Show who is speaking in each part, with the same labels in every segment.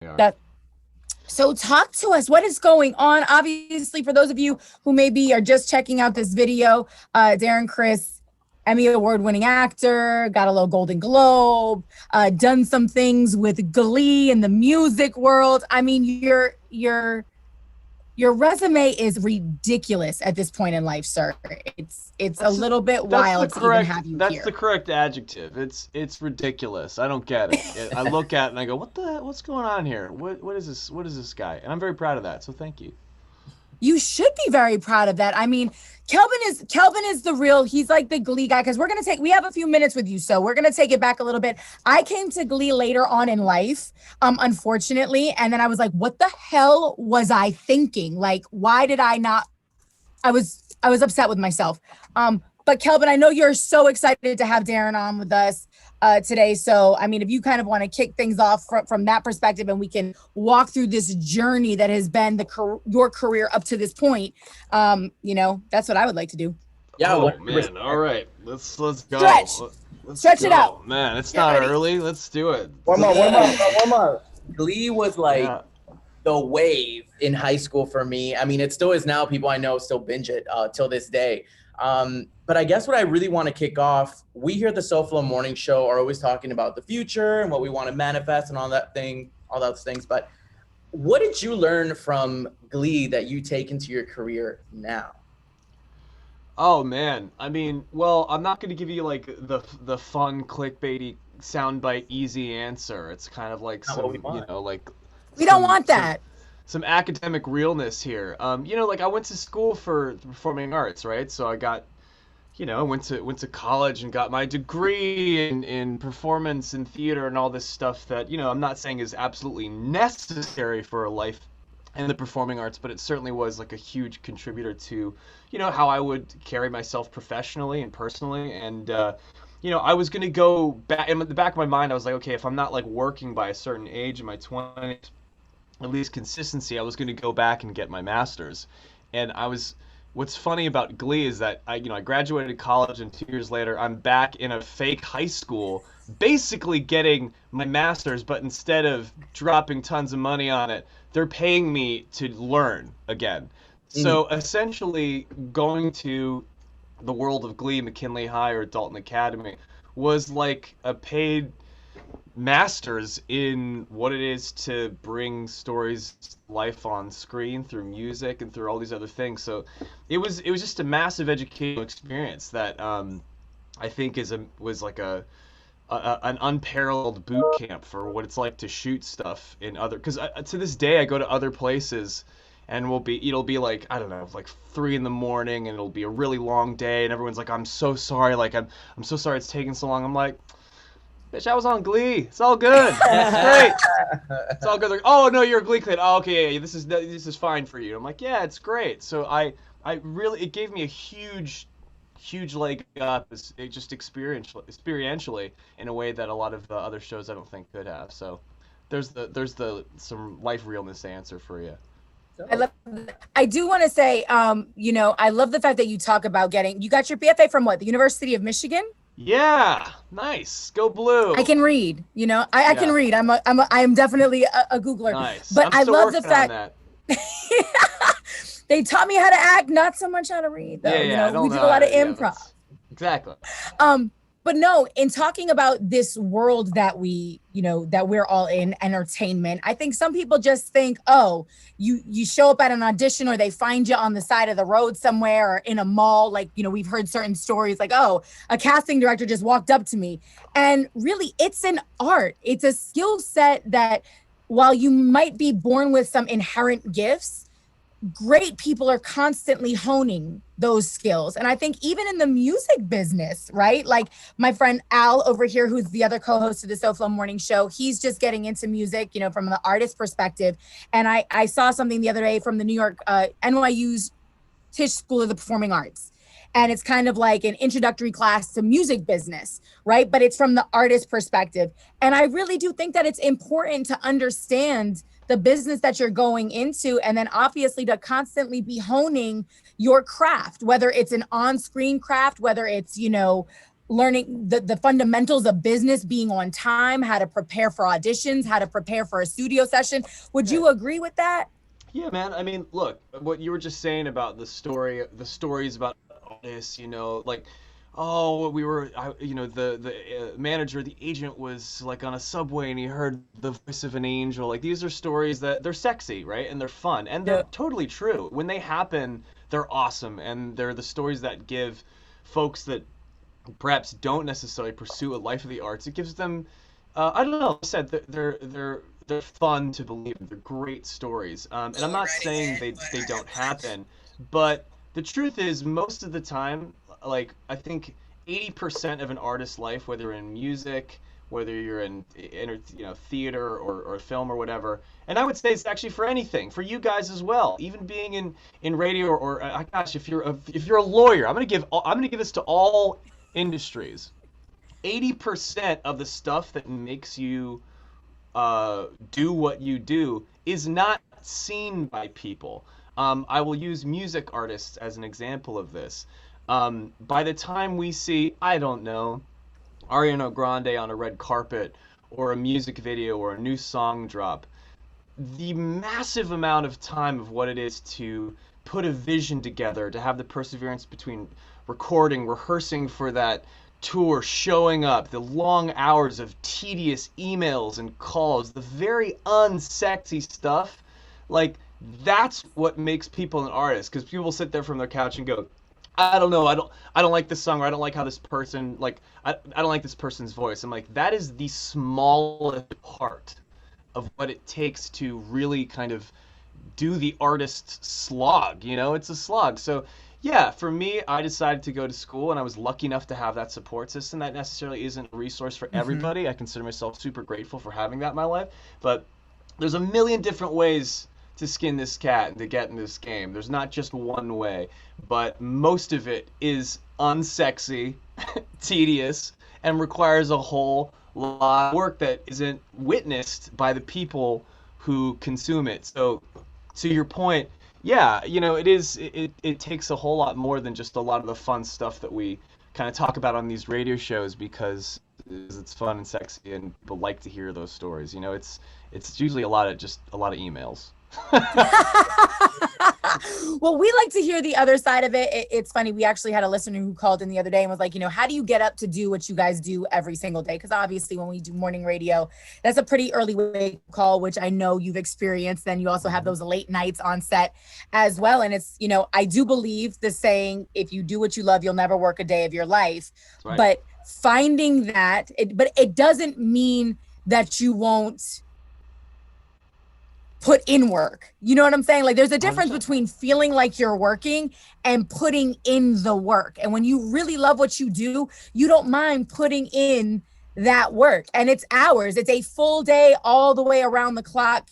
Speaker 1: Yeah.
Speaker 2: That So talk to us. What is going on? Obviously, for those of you who maybe are just checking out this video, Darren Criss, Emmy award-winning actor, got a little Golden Globe, done some things with Glee in the music world. I mean, your resume is ridiculous at this point in life, sir. It's a
Speaker 1: That's
Speaker 2: little bit
Speaker 1: that's the
Speaker 2: wild to even
Speaker 1: correct
Speaker 2: have you
Speaker 1: that's the
Speaker 2: here.
Speaker 1: correct adjective. It's ridiculous. I don't get it. I look at it and I go, what's going on here? What is this guy? And I'm very proud of that. So thank you.
Speaker 2: You should be very proud of that. I mean, Kelvin is the real, he's like the Glee guy, because we have a few minutes with you, so we're gonna take it back a little bit. I came to Glee later on in life, unfortunately, and then I was like, what the hell was I thinking? Like, why did I not I was upset with myself. But Kelvin, I know you're so excited to have Darren on with us today. So, I mean, if you kind of want to kick things off from that perspective, and we can walk through this journey that has been your career up to this point, that's what I would like to do.
Speaker 3: Yeah.
Speaker 1: Oh man. All right. Let's go.
Speaker 2: Stretch it out.
Speaker 1: Man, it's
Speaker 2: Get
Speaker 1: not
Speaker 2: ready.
Speaker 1: early. Let's do it.
Speaker 3: Warm up. Glee was like
Speaker 1: Yeah.
Speaker 3: the wave in high school for me. I mean, it still is now. People I know still binge it till this day. But I guess what I really want to kick off, we here at the SoFlo Morning Show are always talking about the future and what we want to manifest and all those things. But what did you learn from Glee that you take into your career now?
Speaker 1: Oh man. I mean, well, I'm not going to give you like the fun clickbaity soundbite easy answer. It's kind of like
Speaker 3: Not what we want.
Speaker 1: like
Speaker 2: We don't
Speaker 1: some-
Speaker 2: want that.
Speaker 1: some academic realness here. Like I went to school for performing arts, right? So I got, I went to college and got my degree in performance and theater and all this stuff that, I'm not saying is absolutely necessary for a life in the performing arts, but it certainly was like a huge contributor to, how I would carry myself professionally and personally. And, I was going to go back in the back of my mind. I was like, okay, if I'm not like working by a certain age in my 20s, at least consistency, I was going to go back and get my master's. And what's funny about Glee is that I graduated college, and 2 years later I'm back in a fake high school basically getting my master's, but instead of dropping tons of money on it, they're paying me to learn again. So essentially going to the world of Glee, McKinley High or Dalton Academy was like a paid masters in what it is to bring stories to life on screen through music and through all these other things. So it was just a massive educational experience that I think was like an unparalleled boot camp for what it's like to shoot stuff in other, because to this day I go to other places and it'll be like, I don't know, like 3 in the morning, and it'll be a really long day, and everyone's like, I'm so sorry, like I'm so sorry it's taking so long. I'm like, bitch, I was on Glee. It's all good. It's great. It's all good. They're, oh no, you're a Glee kid. Oh, okay, yeah, this is fine for you. I'm like, yeah, it's great. So I really, it gave me a huge leg up, just experientially in a way that a lot of other shows I don't think could have. So there's some life realness answer for you.
Speaker 2: I do want to say, I love the fact that you talk about you got your BFA from what? The University of Michigan?
Speaker 1: Yeah, nice. Go Blue.
Speaker 2: I can read, I can read. I am definitely a Googler.
Speaker 1: Nice.
Speaker 2: But
Speaker 1: I'm
Speaker 2: I
Speaker 1: still
Speaker 2: love the
Speaker 1: working on
Speaker 2: fact
Speaker 1: that.
Speaker 2: they taught me how to act, not so much how to read though.
Speaker 1: Yeah,
Speaker 2: We did a lot of improv.
Speaker 1: Exactly.
Speaker 2: But no, in talking about this world that that we're all in, entertainment, I think some people just think, oh, you show up at an audition, or they find you on the side of the road somewhere or in a mall. Like, we've heard certain stories like, oh, a casting director just walked up to me. And really, it's an art. It's a skill set that, while you might be born with some inherent gifts, great people are constantly honing those skills. And I think even in the music business, right? Like my friend Al over here, who's the other co-host of the SoFlo Morning Show, he's just getting into music, from the artist perspective. And I saw something the other day from the New York, NYU's Tisch School of the Performing Arts. And it's kind of like an introductory class to music business, right? But it's from the artist perspective. And I really do think that it's important to understand the business that you're going into, and then obviously to constantly be honing your craft, whether it's an on-screen craft, whether it's, learning the fundamentals of business, being on time, how to prepare for auditions, how to prepare for a studio session. Would you agree with that?
Speaker 1: Yeah, man. I mean, look, what you were just saying about the stories about artists, like, oh, the manager, the agent was like on a subway and he heard the voice of an angel. Like, these are stories that they're sexy, right? And they're fun, and they're
Speaker 2: Yeah.
Speaker 1: totally true. When they happen, they're awesome, and they're the stories that give folks that perhaps don't necessarily pursue a life of the arts. It gives them, I don't know. Like I said they're fun to believe. They're great stories, and I'm not saying they don't happen, but the truth is most of the time, like I think 80% of an artist's life, whether in music, whether you're in theater or film or whatever, and I would say it's actually for anything, for you guys as well, even being in radio or gosh, if you're a lawyer, I'm gonna give this to all industries. 80% of the stuff that makes you do what you do is not seen by people. I will use music artists as an example of this. By the time we see, I don't know, Ariana Grande on a red carpet or a music video or a new song drop, the massive amount of time of what it is to put a vision together, to have the perseverance between recording, rehearsing for that tour, showing up, the long hours of tedious emails and calls, the very unsexy stuff, like that's what makes people an artist. Because people sit there from their couch and go, I don't know, I don't like this song, or I don't like how this person, like I don't like this person's voice. I'm like, that is the smallest part of what it takes to really kind of do the artist slog. It's a slog. So yeah, for me, I decided to go to school, and I was lucky enough to have that support system. That necessarily isn't a resource for everybody. I consider myself super grateful for having that in my life, but there's a million different ways to skin this cat and to get in this game. There's not just one way, but most of it is unsexy, tedious, and requires a whole lot of work that isn't witnessed by the people who consume it. So to your point, yeah, it takes a whole lot more than just a lot of the fun stuff that we kind of talk about on these radio shows, because it's fun and sexy and people like to hear those stories. It's usually a lot of emails.
Speaker 2: Well, we like to hear the other side of it. It's funny. We actually had a listener who called in the other day and was like, how do you get up to do what you guys do every single day? Because obviously when we do morning radio, that's a pretty early wake call, which I know you've experienced. Then you also have those late nights on set as well. And it's, I do believe the saying, if you do what you love, you'll never work a day of your life. Right. But finding that, but it doesn't mean that you won't put in work. You know what I'm saying? Like there's a difference between feeling like you're working and putting in the work. And when you really love what you do, you don't mind putting in that work. And it's hours. It's a full day all the way around the clock,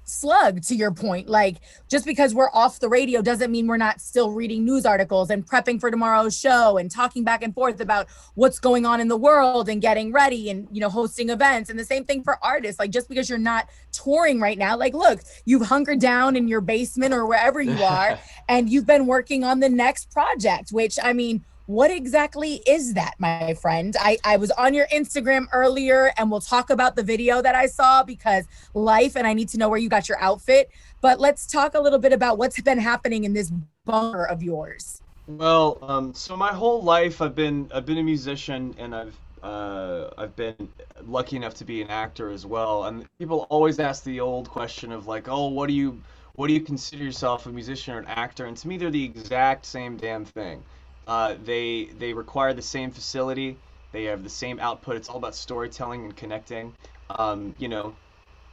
Speaker 2: slug, to your point. Like just because we're off the radio doesn't mean we're not still reading news articles and prepping for tomorrow's show and talking back and forth about what's going on in the world and getting ready and hosting events. And the same thing for artists. Like just because you're not touring right now, like look, you've hunkered down in your basement or wherever you are and you've been working on the next project, which I mean, what exactly is that, my friend? I was on your Instagram earlier, and we'll talk about the video that I saw because life, and I need to know where you got your outfit. But let's talk a little bit about what's been happening in this bunker of yours.
Speaker 1: Well, so my whole life I've been a musician, and I've been lucky enough to be an actor as well. And people always ask the old question of like, oh, what do you consider yourself, a musician or an actor? And to me, they're the exact same damn thing. They require the same facility. They have the same output. It's all about storytelling and connecting.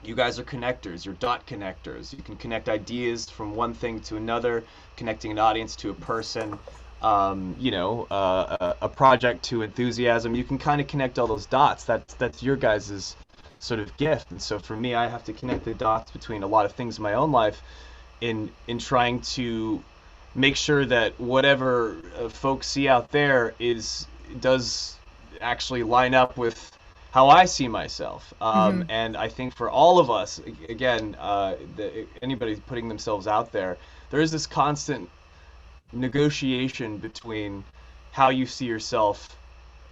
Speaker 1: You guys are connectors. You're dot connectors. You can connect ideas from one thing to another, connecting an audience to a person, a project to enthusiasm. You can kind of connect all those dots. That's your guys' sort of gift. And so for me, I have to connect the dots between a lot of things in my own life in trying to make sure that whatever folks see out there does actually line up with how I see myself. And I think for all of us, again, anybody putting themselves out there, there is this constant negotiation between how you see yourself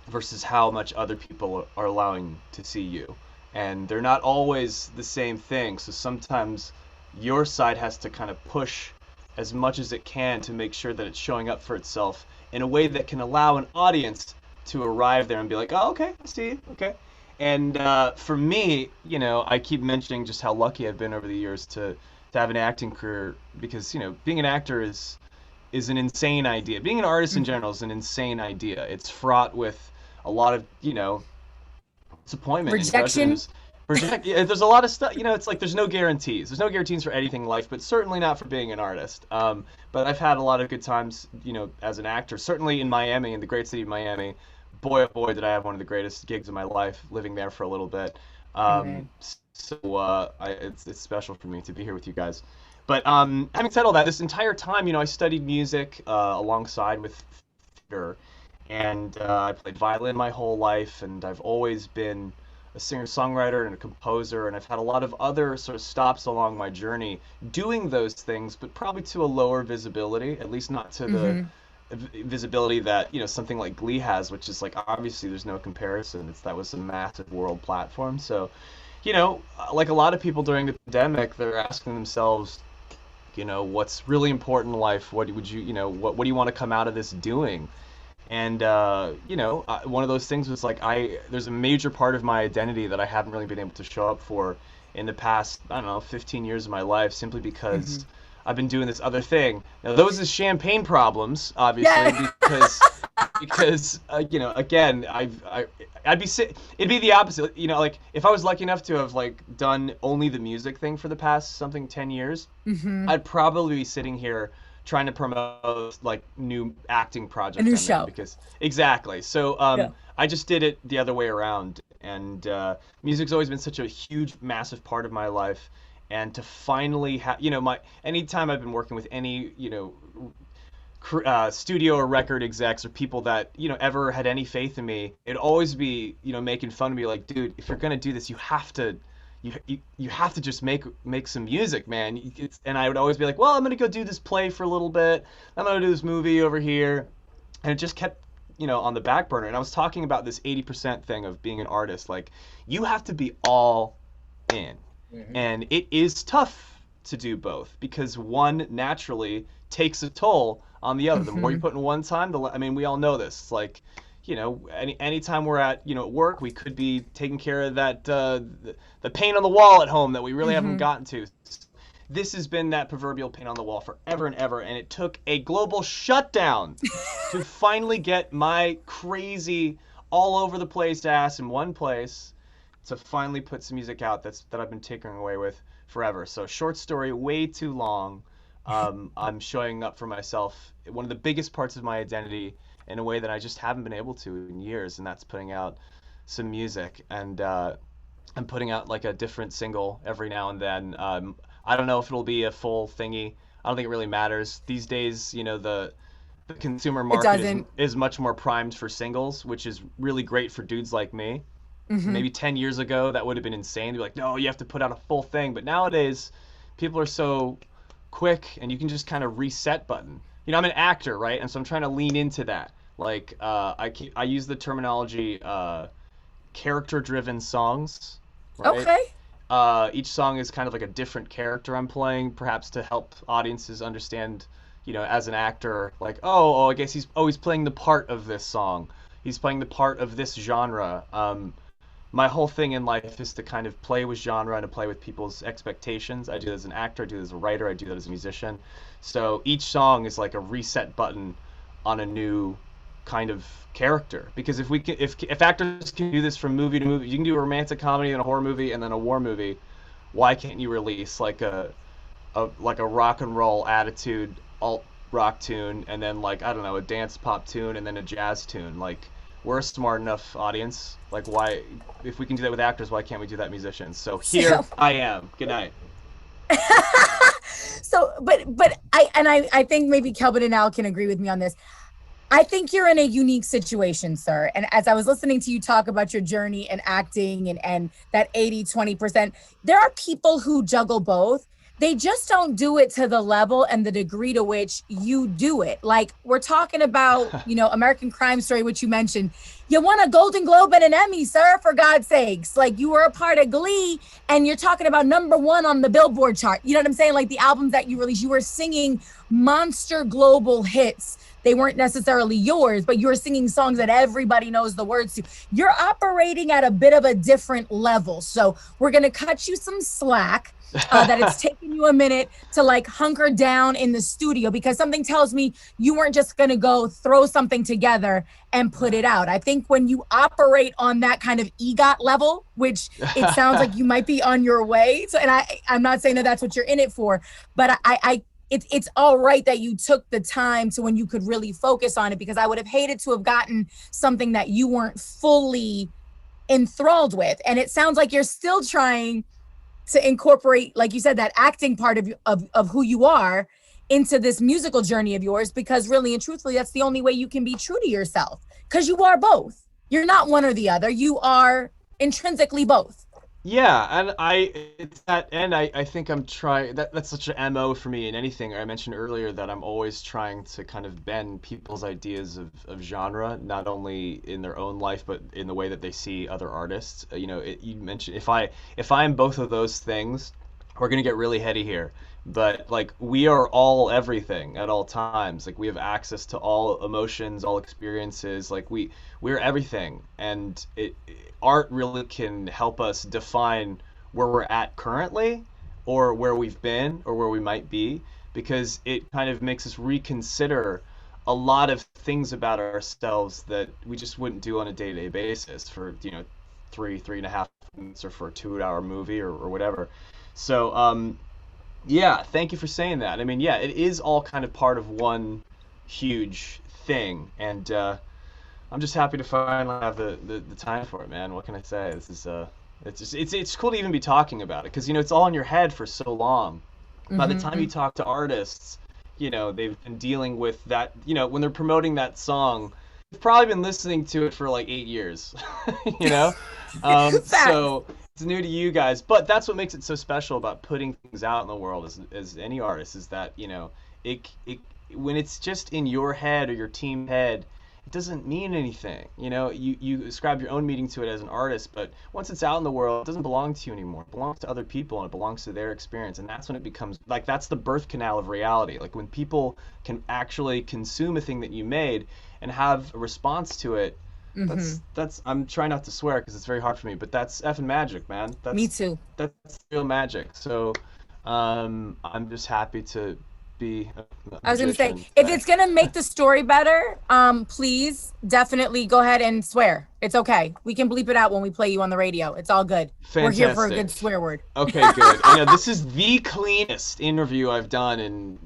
Speaker 1: versus how much other people are allowing to see you. And they're not always the same thing. So sometimes your side has to kind of push as much as it can to make sure that it's showing up for itself in a way that can allow an audience to arrive there and be like, oh, okay, I see you, okay. And for me, you know, I keep mentioning just how lucky I've been over the years to have an acting career, because, you know, being an actor is an insane idea. Being an artist in general is an insane idea. It's fraught with a lot of, you know, disappointment,
Speaker 2: rejection.
Speaker 1: Yeah, there's a lot of stuff. You know, it's like there's no guarantees. There's no guarantees for anything in life, but certainly not for being an artist. But I've had a lot of good times, you know, as an actor. Certainly in Miami, in the great city of Miami. Boy, oh boy, did I have one of the greatest gigs of my life living there for a little bit. It's special for me to be here with you guys. But having said all that, this entire time, you know, I studied music alongside with theater, and I played violin my whole life, and I've always been a singer-songwriter and a composer, and I've had a lot of other sort of stops along my journey doing those things, but probably to a lower visibility, at least not to the visibility that, you know, something like Glee has, which is like, obviously there's no comparison. That was a massive world platform. So, you know, like a lot of people during the pandemic, they're asking themselves, you know, what's really important in life? What would you, you know, what do you want to come out of this doing? And, you know, one of those things was like, there's a major part of my identity that I haven't really been able to show up for in the past, I don't know, 15 years of my life, simply because I've been doing this other thing. Now, those is champagne problems, obviously, because you know, again, it'd be the opposite. You know, like if I was lucky enough to have like done only the music thing for the past 10 years, I'd probably be sitting here trying to promote like new acting projects.
Speaker 2: A new show.
Speaker 1: Because exactly. So I just did it the other way around, and music's always been such a huge, massive part of my life. And to finally have, you know, anytime I've been working with any, you know, studio or record execs or people that, you know, ever had any faith in me, it'd always be, you know, making fun of me, like, dude, if you're gonna do this, you have to just make some music, man. And I would always be like, well, I'm gonna go do this play for a little bit. I'm gonna do this movie over here, and it just kept, you know, on the back burner. And I was talking about this 80% thing of being an artist. Like, you have to be all in. And it is tough to do both, because one naturally takes a toll on the other. The more you put in one time, I mean, we all know this. It's like, you know, anytime we're at, you know, at work, we could be taking care of that the paint on the wall at home that we really haven't gotten to. This has been that proverbial paint on the wall forever and ever, and it took a global shutdown to finally get my crazy, all over the place ass in one place, to finally put some music out that I've been tinkering away with forever. So short story, way too long. I'm showing up for myself, one of the biggest parts of my identity, in a way that I just haven't been able to in years, and that's putting out some music. And I'm putting out like a different single every now and then. I don't know if it'll be a full thingy. I don't think it really matters. These days, you know, the consumer market is much more primed for singles, which is really great for dudes like me. Maybe 10 years ago, that would have been insane. They'd be like, no, you have to put out a full thing. But nowadays, people are so quick, and you can just kind of reset button. You know, I'm an actor, right? And so I'm trying to lean into that. Like, I use the terminology character-driven songs, right?
Speaker 2: Okay.
Speaker 1: Each song is kind of like a different character I'm playing, perhaps to help audiences understand, you know, as an actor, like, I guess he's playing the part of this song. He's playing the part of this genre. My whole thing in life is to kind of play with genre and to play with people's expectations. I do that as an actor, I do that as a writer, I do that as a musician. So each song is like a reset button on a new kind of character. Because if actors can do this from movie to movie, you can do a romantic comedy and a horror movie and then a war movie. Why can't you release like a rock and roll attitude alt rock tune, and then like, I don't know, a dance pop tune, and then a jazz tune? Like, we're a smart enough audience. Like, why, if we can do that with actors, why can't we do that with musicians? So here I am. Good night.
Speaker 2: So, but I think maybe Kelvin and Al can agree with me on this. I think you're in a unique situation, sir. And as I was listening to you talk about your journey in acting and that 80-20%, there are people who juggle both. They just don't do it to the level and the degree to which you do it. Like, we're talking about, you know, American Crime Story, which you mentioned. You won a Golden Globe and an Emmy, sir, for God's sakes. Like, you were a part of Glee, and you're talking about #1 on the Billboard chart. You know what I'm saying? Like, the albums that you released, you were singing monster global hits. They weren't necessarily yours, but you were singing songs that everybody knows the words to. You're operating at a bit of a different level. So we're going to cut you some slack. That it's taken you a minute to like hunker down in the studio, because something tells me you weren't just going to go throw something together and put it out. I think when you operate on that kind of EGOT level, which it sounds like you might be on your way to, and I'm not saying that that's what you're in it for, but it's all right that you took the time to when you could really focus on it, because I would have hated to have gotten something that you weren't fully enthralled with. And it sounds like you're still trying to incorporate, like you said, that acting part of who you are into this musical journey of yours, because really and truthfully, that's the only way you can be true to yourself, because you are both. You're not one or the other. You are intrinsically both.
Speaker 1: Yeah, and I think I'm trying, that's such an MO for me in anything. I mentioned earlier that I'm always trying to kind of bend people's ideas of genre, not only in their own life, but in the way that they see other artists. You know, you mentioned if I'm both of those things, we're gonna get really heady here. But like, we are all everything at all times. Like, we have access to all emotions, all experiences. Like, we're everything, and art really can help us define where we're at currently, or where we've been, or where we might be, because it kind of makes us reconsider a lot of things about ourselves that we just wouldn't do on a day-to-day basis for, you know, 3.5 minutes, or for a 2-hour movie, or whatever. So yeah, thank you for saying that. I mean, yeah, it is all kind of part of one huge thing, and I'm just happy to finally have the time for it, man. What can I say? This is it's cool to even be talking about it, because you know, it's all in your head for so long. By the time you talk to artists, you know, they've been dealing with that. You know, when they're promoting that song, they've probably been listening to it for like 8 years. You know, so it's new to you guys, but that's what makes it so special about putting things out in the world as any artist, is that, you know, it when it's just in your head or your team head, it doesn't mean anything. You know, you ascribe your own meaning to it as an artist, but once it's out in the world, it doesn't belong to you anymore. It belongs to other people, and it belongs to their experience, and that's when it becomes like, that's the birth canal of reality. Like, when people can actually consume a thing that you made and have a response to it. That's I'm trying not to swear because it's very hard for me, but that's effing magic, man.
Speaker 2: Me too.
Speaker 1: That's real magic. So I'm just happy to be
Speaker 2: I was gonna say, if it's gonna make the story better, please definitely go ahead and swear. It's okay. We can bleep it out when we play you on the radio. It's all good.
Speaker 1: Fantastic.
Speaker 2: We're here for a good swear word.
Speaker 1: Okay, good. I know this is the cleanest interview I've done in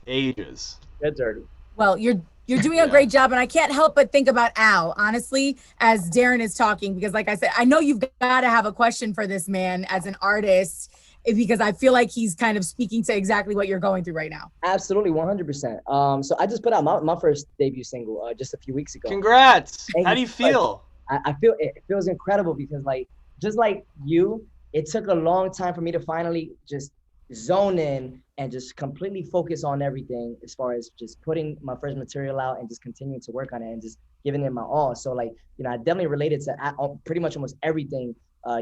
Speaker 1: ages.
Speaker 3: Get dirty.
Speaker 2: Well, you're doing a great job, and I can't help but think about Al, honestly, as Darren is talking, because like I said, I know you've got to have a question for this man as an artist, because I feel like he's kind of speaking to exactly what you're going through right now.
Speaker 4: Absolutely, 100%. So I just put out my first debut single just a few weeks ago.
Speaker 1: Congrats! How do you feel?
Speaker 4: I feel it feels incredible, because like, just like you, it took a long time for me to finally just zone in and just completely focus on everything, as far as just putting my first material out and just continuing to work on it and just giving it my all. So like, you know, I definitely related to pretty much almost everything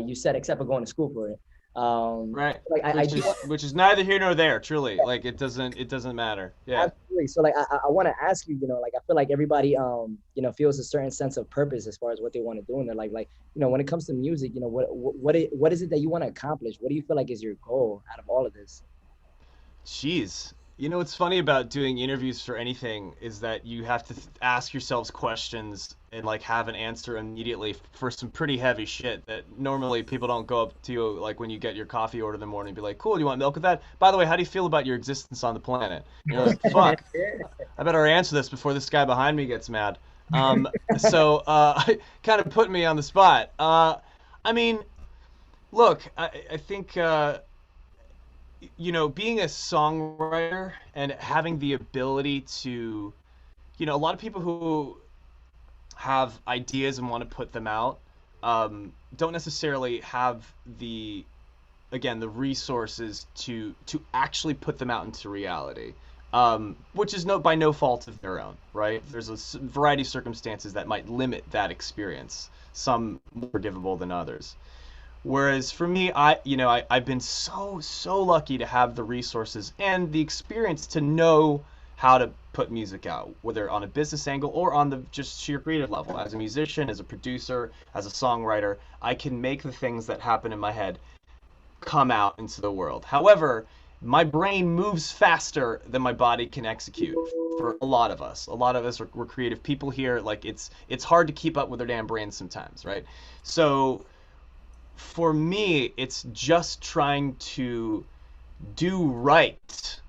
Speaker 4: you said, except for going to school for it.
Speaker 1: Right.
Speaker 4: Like
Speaker 1: which is neither here nor there, truly. Like, it doesn't matter. Yeah.
Speaker 4: Absolutely. So like, I want to ask you, you know, like, I feel like everybody, you know, feels a certain sense of purpose as far as what they want to do in their life. Like, you know, when it comes to music, you know, what is it that you want to accomplish? What do you feel like is your goal out of all of this?
Speaker 1: Jeez. You know what's funny about doing interviews for anything is that you have to ask yourselves questions and like have an answer immediately for some pretty heavy shit that normally people don't go up to you, like when you get your coffee order in the morning and be like, cool, do you want milk with that? By the way, how do you feel about your existence on the planet? You're like, fuck, I better answer this before this guy behind me gets mad. So kind of put me on the spot. I mean, look, I think you know, being a songwriter and having the ability to, you know, a lot of people who have ideas and want to put them out don't necessarily have the resources to actually put them out into reality. which is by no fault of their own, right? There's a variety of circumstances that might limit that experience, some more forgivable than others. Whereas for me, I've been so lucky to have the resources and the experience to know how to put music out, whether on a business angle or on the just sheer creative level. As a musician, as a producer, as a songwriter, I can make the things that happen in my head come out into the world. However, my brain moves faster than my body can execute for a lot of us. A lot of us we're creative people here. Like it's hard to keep up with our damn brains sometimes, right? So for me, it's just trying to do right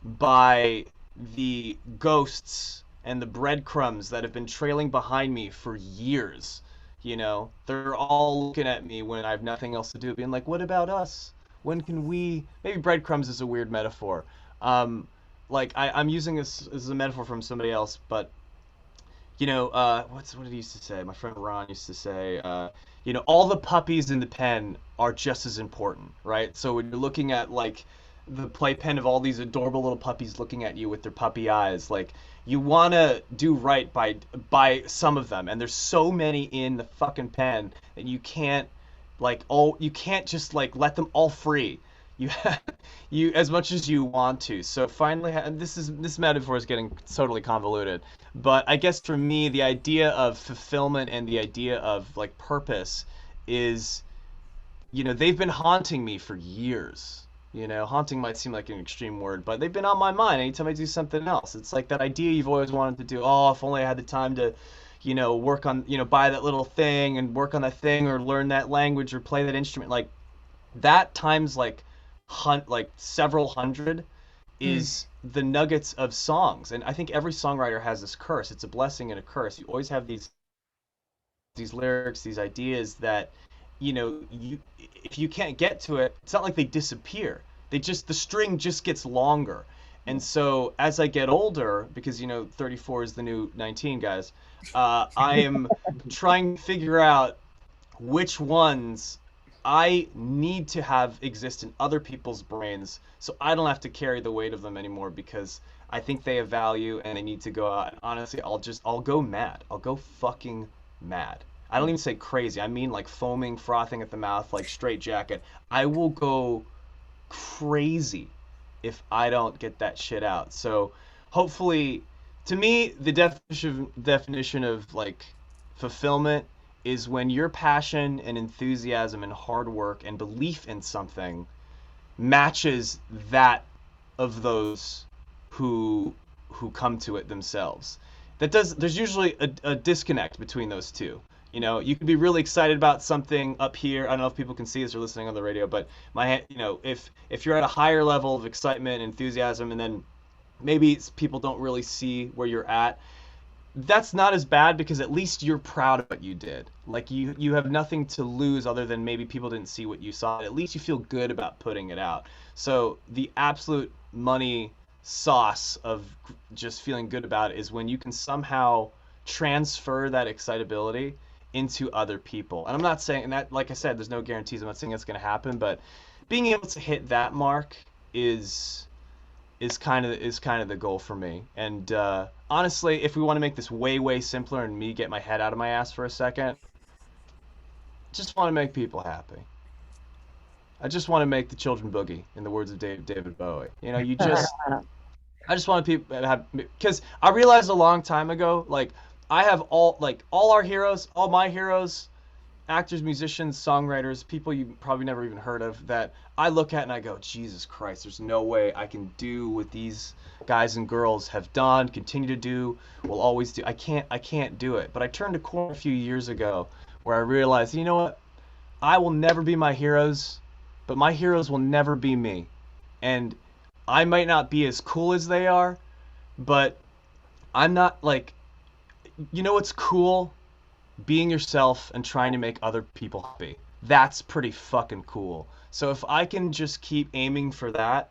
Speaker 1: by the ghosts and the breadcrumbs that have been trailing behind me for years. You know, they're all looking at me when I have nothing else to do, being like, what about us? When can we? Maybe breadcrumbs is a weird metaphor. I'm using this as a metaphor from somebody else, but what did he used to say? My friend Ron used to say, all the puppies in the pen are just as important, right? So when you're looking at like the playpen of all these adorable little puppies looking at you with their puppy eyes, like you want to do right by some of them, and there's so many in the fucking pen that you can't just like let them all free. You as much as you want to. So finally, this metaphor is getting totally convoluted, but I guess for me, the idea of fulfillment and the idea of like purpose is, they've been haunting me for years. Haunting might seem like an extreme word, but they've been on my mind anytime I do something else. It's like that idea you've always wanted to do. Oh, if only I had the time to, work on, buy that little thing and work on that thing or learn that language or play that instrument. Like that times like several hundred is the nuggets of songs. And I think every songwriter has this curse. It's a blessing and a curse. You always have these lyrics, these ideas that, if you can't get to it, it's not like they disappear. The string just gets longer. And so as I get older, because 34 is the new 19, guys, I am trying to figure out which ones I need to have exist in other people's brains so I don't have to carry the weight of them anymore, because I think they have value and they need to go out. And honestly, I'll go mad. I'll go fucking mad. I don't even say crazy. I mean like foaming, frothing at the mouth, like straight jacket. I will go crazy if I don't get that shit out. So hopefully, to me, the definition of like fulfillment is when your passion and enthusiasm and hard work and belief in something matches that of those who come to it themselves. There's usually a disconnect between those two. You can be really excited about something up here. I don't know if people can see this or listening on the radio, but if you're at a higher level of excitement and enthusiasm, and then maybe people don't really see where you're at, that's not as bad, because at least you're proud of what you did. Like you have nothing to lose other than maybe people didn't see what you saw. At least you feel good about putting it out. So the absolute money sauce of just feeling good about it is when you can somehow transfer that excitability into other people. And I'm not saying that, like I said, there's no guarantees. I'm not saying it's going to happen, but being able to hit that mark is kind of the goal for me. And honestly, if we want to make this way simpler and me get my head out of my ass for a second, just want to make people happy. I just want to make the children boogie, in the words of David Bowie. I just want people to have, because I realized a long time ago, like I have all our heroes, all my heroes, actors, musicians, songwriters, people you probably never even heard of, that I look at and I go, Jesus Christ, there's no way I can do what these guys and girls have done, continue to do, will always do. I can't do it. But I turned a corner a few years ago where I realized, you know what? I will never be my heroes, but my heroes will never be me. And I might not be as cool as they are, but I'm not like, what's cool? Being yourself and trying to make other people happy. That's pretty fucking cool. So if I can just keep aiming for that,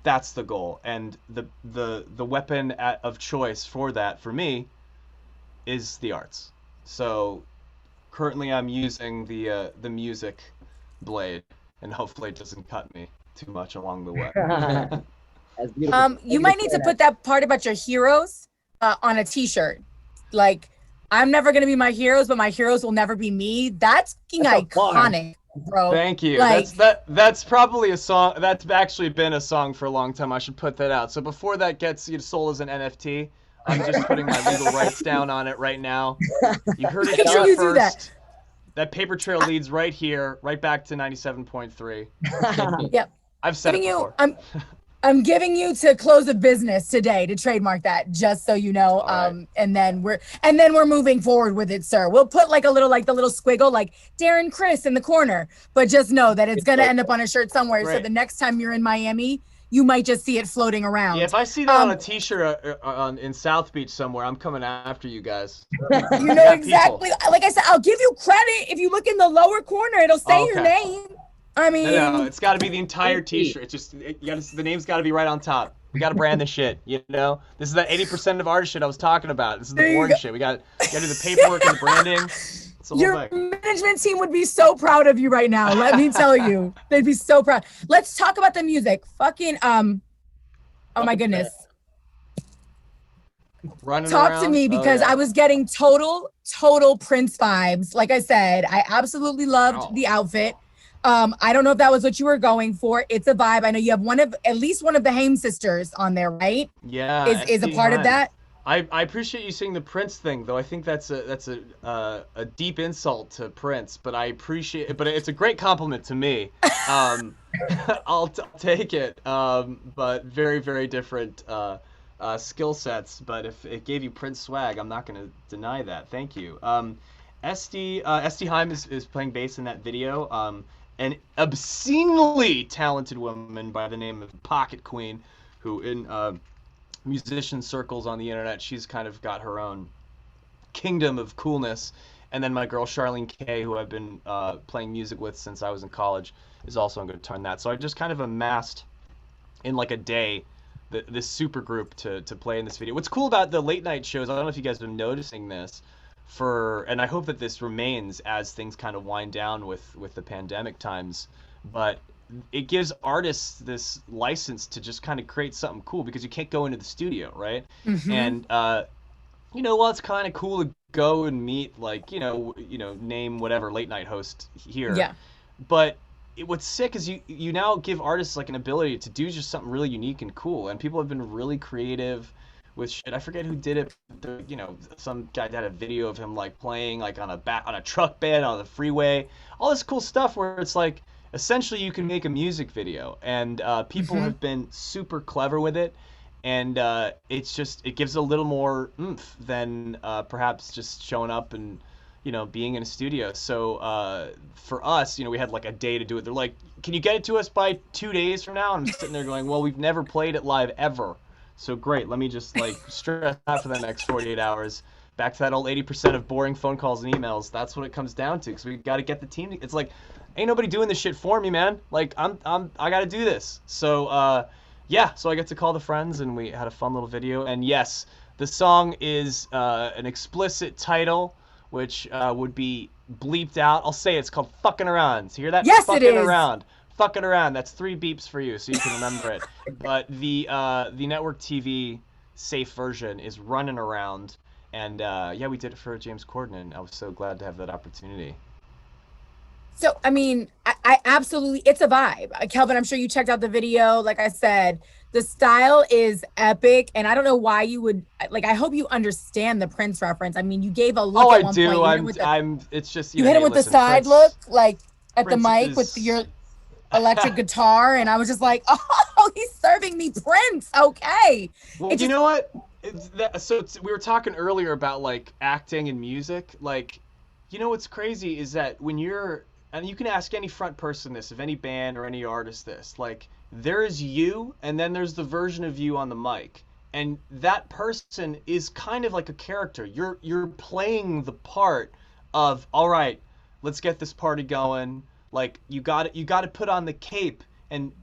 Speaker 1: that's the goal. And the weapon of choice for that, for me, is the arts. So currently I'm using the music blade, and hopefully it doesn't cut me too much along the way.
Speaker 4: That's beautiful. Thank
Speaker 2: You
Speaker 4: for
Speaker 2: might need to
Speaker 4: sharing
Speaker 2: put that part about your heroes on a t-shirt. Like, I'm never gonna be my heroes, but my heroes will never be me. That's fucking
Speaker 4: That's a bar.
Speaker 2: iconic, bro.
Speaker 1: Thank you.
Speaker 2: Like,
Speaker 1: That's probably a song that's actually been a song for a long time. I should put that out. So before that gets sold as an NFT, I'm just putting my legal rights down on it right now. You heard it
Speaker 2: Make sure
Speaker 1: here
Speaker 2: you do that.
Speaker 1: first. That paper trail leads right here, right back to 97.3.
Speaker 2: Yep.
Speaker 1: I've said it before.
Speaker 2: I'm giving you to close a business today to trademark that, just so you know.
Speaker 1: Right.
Speaker 2: And then we're moving forward with it, sir. We'll put like a little, like the little squiggle, like Darren Criss in the corner, but just know that it's gonna end up on a shirt somewhere.
Speaker 1: Right.
Speaker 2: So the next time you're in Miami, you might just see it floating around.
Speaker 1: Yeah, if I see that on a t-shirt in South Beach somewhere, I'm coming after you guys.
Speaker 2: You know exactly. Like I said, I'll give you credit. If you look in the lower corner, it'll say your name. I mean,
Speaker 1: no, it's got to be the entire t-shirt. It's just the name's got to be right on top. We got to brand the shit, you know? This is that 80% of artist shit I was talking about. This is the boring shit. We got to do the paperwork and the branding. It's the whole
Speaker 2: your
Speaker 1: thing.
Speaker 2: management team would be so proud of you right now. Let me tell you. They'd be so proud. Let's talk about the music. Fucking oh my goodness. Talk to me, because I was getting total Prince vibes. Like I said, I absolutely loved the outfit. I don't know if that was what you were going for. It's a vibe. I know you have at least one of the Haim sisters on there, right?
Speaker 1: Yeah.
Speaker 2: Is a part of that.
Speaker 1: I appreciate you saying the Prince thing, though. I think that's a deep insult to Prince, but I appreciate it. But it's a great compliment to me. I'll take it. But very, very different skill sets. But if it gave you Prince swag, I'm not going to deny that. Thank you. SD Haim is playing bass in that video. An obscenely talented woman by the name of Pocket Queen, who in musician circles on the internet, she's kind of got her own kingdom of coolness. And then my girl Charlene K, who I've been playing music with since I was in college, is also on guitar on that. So I just kind of amassed in like a day this super group to play in this video. What's cool about the late night shows, I don't know if you guys have been noticing this, and I hope that this remains as things kind of wind down with the pandemic times, but it gives artists this license to just kind of create something cool, because you can't go into the studio, right?
Speaker 2: Mm-hmm.
Speaker 1: And well, it's kind of cool to go and meet, like, name whatever late night host here.
Speaker 2: Yeah.
Speaker 1: But what's sick is you now give artists like an ability to do just something really unique and cool, and people have been really creative with shit. I forget who did it. Some guy had a video of him like playing like on a truck bed on the freeway. All this cool stuff where it's like essentially you can make a music video, and people have been super clever with it, and it gives a little more oomph than perhaps just showing up and being in a studio. So for us, we had like a day to do it. They're like, can you get it to us by 2 days from now? And I'm sitting there going, well, we've never played it live ever. So great, let me just like stress out for the next 48 hours. Back to that old 80% of boring phone calls and emails. That's what it comes down to, because we got to get the team. It's like, ain't nobody doing this shit for me, man. Like I got to do this. So so I get to call the friends, and we had a fun little video. And yes, the song is an explicit title, which would be bleeped out. I'll say it's called "Fucking Around." So you hear that?
Speaker 2: Yes,
Speaker 1: Fucking
Speaker 2: it is.
Speaker 1: Around. Fucking Around. That's 3 beeps for you, so you can remember it. But the network TV safe version is running around, and we did it for James Corden, and I was so glad to have that opportunity.
Speaker 2: So, I mean, I absolutely, it's a vibe. Kelvin, I'm sure you checked out the video. Like I said, the style is epic, and I don't know why you would, like, I hope you understand the Prince reference. I mean, you gave a look at one point.
Speaker 1: It's just,
Speaker 2: you hit him with the side look, like, at the mic with your electric guitar, and I was just like, oh, he's serving me Prince. Okay.
Speaker 1: Well, you know what? We were talking earlier about, like, acting and music. Like, what's crazy is that when and you can ask any front person this, of any band or any artist this, like, there's you, and then there's the version of you on the mic. And that person is kind of like a character. You're playing the part of, all right, let's get this party going. Like, you got to put on the cape and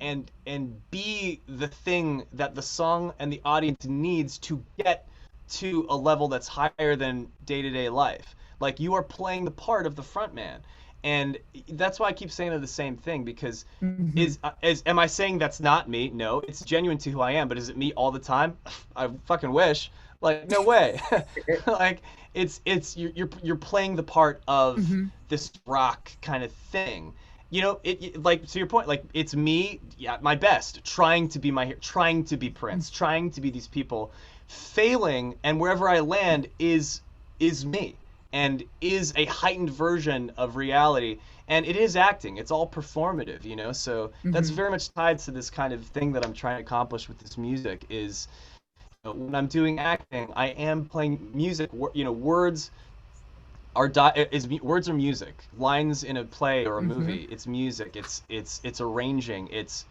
Speaker 1: be the thing that the song and the audience needs to get to a level that's higher than day-to-day life. Like, you are playing the part of the front man. And that's why I keep saying they're the same thing, because
Speaker 2: Mhm.
Speaker 1: am I saying that's not me? No, it's genuine to who I am. But is it me all the time? I fucking wish. Like, no way. Like, it's you're playing the part of
Speaker 2: Mhm.
Speaker 1: this rock kind of thing. Like, to your point, like, it's me, yeah, my best, trying to be trying to be Prince, trying to be these people, failing, and wherever I land is me, and is a heightened version of reality, and it is acting. It's all performative, so that's
Speaker 2: Mhm.
Speaker 1: very much tied to this kind of thing that I'm trying to accomplish with this music. Is when I'm doing acting, I am playing music. Words words are music. Lines in a play or a
Speaker 2: Mhm.
Speaker 1: movie, it's music. It's arranging. It's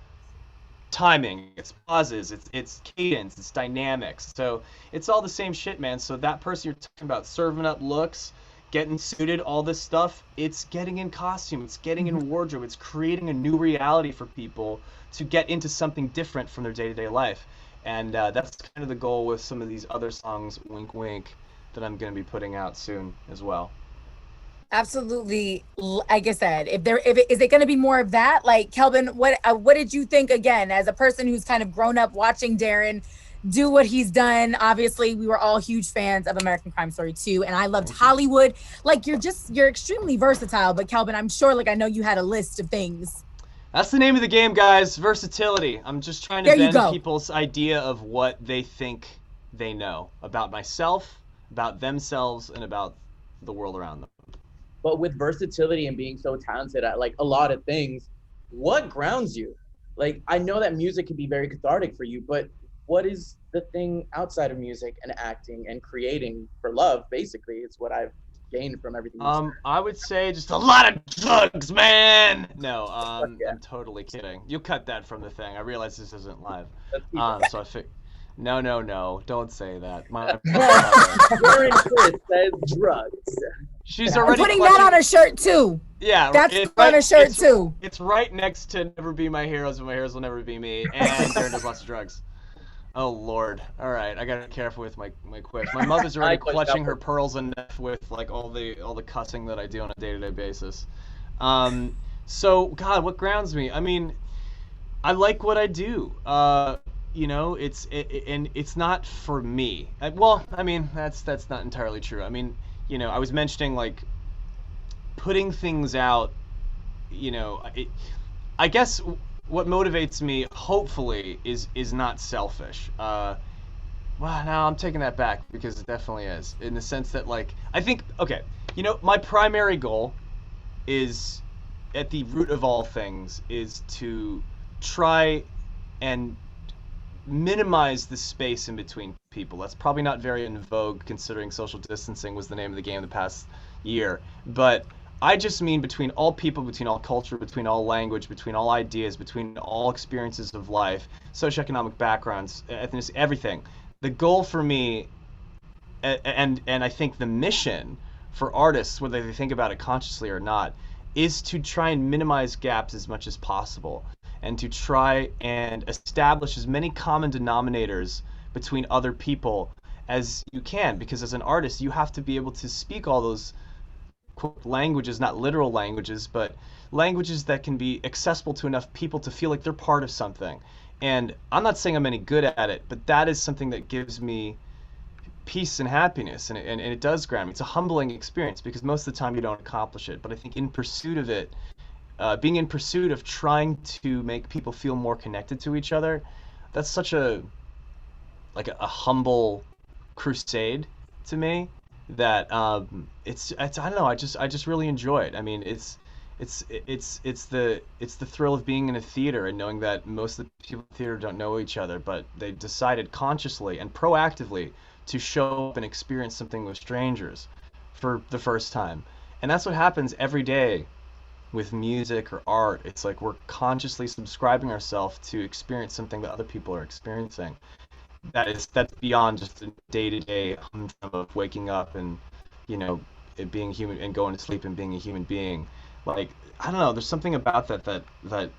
Speaker 1: timing. It's pauses. It's cadence. It's dynamics. So it's all the same shit, man. So that person you're talking about, serving up looks, getting suited, all this stuff, it's getting in costume. It's getting
Speaker 2: Mhm.
Speaker 1: in wardrobe. It's creating a new reality for people to get into something different from their day-to-day life. And that's kind of the goal with some of these other songs, wink wink, that I'm going to be putting out soon as well.
Speaker 2: Absolutely. Like I said, if is it going to be more of that? Like, Kelvin, what did you think, again, as a person who's kind of grown up watching Darren do what he's done? Obviously, we were all huge fans of American Crime Story 2, and I loved
Speaker 1: Thank you.
Speaker 2: Hollywood. Like, you're extremely versatile. But Kelvin, I'm sure, like, I know you had a list of things.
Speaker 1: That's the name of the game, guys. Versatility. I'm just trying to
Speaker 2: There you
Speaker 1: bend
Speaker 2: go.
Speaker 1: people's idea of what they think they know about myself, about themselves, and about the world around them.
Speaker 3: But with versatility and being so talented at like a lot of things, what grounds you? Like, I know that music can be very cathartic for you, but what is the thing outside of music and acting and creating for love? Basically, it's what I've gained from everything you've said.
Speaker 1: I would say just a lot of drugs, man. No,
Speaker 3: Fuck yeah,
Speaker 1: I'm totally kidding. You cut that from the thing. I realize this isn't live.
Speaker 3: let's keep it.
Speaker 1: So I think, no, no, no, don't say that. My mother.
Speaker 3: Darren Criss says drugs.
Speaker 1: She's
Speaker 2: I'm
Speaker 1: already
Speaker 2: putting that
Speaker 1: clutching.
Speaker 2: on a shirt too.
Speaker 1: Yeah,
Speaker 2: That's
Speaker 1: it's
Speaker 2: on
Speaker 1: right.
Speaker 2: a shirt too.
Speaker 1: It's right next to "Never Be My Heroes," and "My Heroes Will Never Be Me," and Darren does lots of drugs. Oh Lord! All right, I gotta be careful with my quips. My mother's already
Speaker 3: I pushed
Speaker 1: clutching
Speaker 3: up.
Speaker 1: her pearls and Neff with like all the cussing that I do on a day-to-day basis. So God, what grounds me? I mean, I like what I do. And it's not for me. Well, I mean, that's not entirely true. I mean, I was mentioning like putting things out. I guess what motivates me, hopefully, is not selfish. Well, now I'm taking that back because it definitely is, in the sense that, like, I think, okay, my primary goal is, at the root of all things, is to try and minimize the space in between people. That's probably not very in vogue, considering social distancing was the name of the game the past year. But I just mean between all people, between all culture, between all language, between all ideas, between all experiences of life, socioeconomic backgrounds, ethnicity, everything. The goal for me, and I think the mission for artists, whether they think about it consciously or not, is to try and minimize gaps as much as possible, and to try and establish as many common denominators between other people as you can, because as an artist you have to be able to speak all those quote languages, not literal languages, but languages that can be accessible to enough people to feel like they're part of something. And I'm not saying I'm any good at it, but that is something that gives me peace and happiness, and it does ground me. It's a humbling experience because most of the time you don't accomplish it, but I think in pursuit of it, being in pursuit of trying to make people feel more connected to each other, that's such a humble crusade to me, that it's I don't know, I just really enjoy it. I mean, it's the thrill of being in a theater and knowing that most of the people in the theater don't know each other, but they decided consciously and proactively to show up and experience something with strangers for the first time. And that's what happens every day with music or art. It's like we're consciously subscribing ourselves to experience something that other people are experiencing. That's beyond just a day-to-day humdrum of waking up and it being human and going to sleep and being a human being. Like, I don't know, there's something about that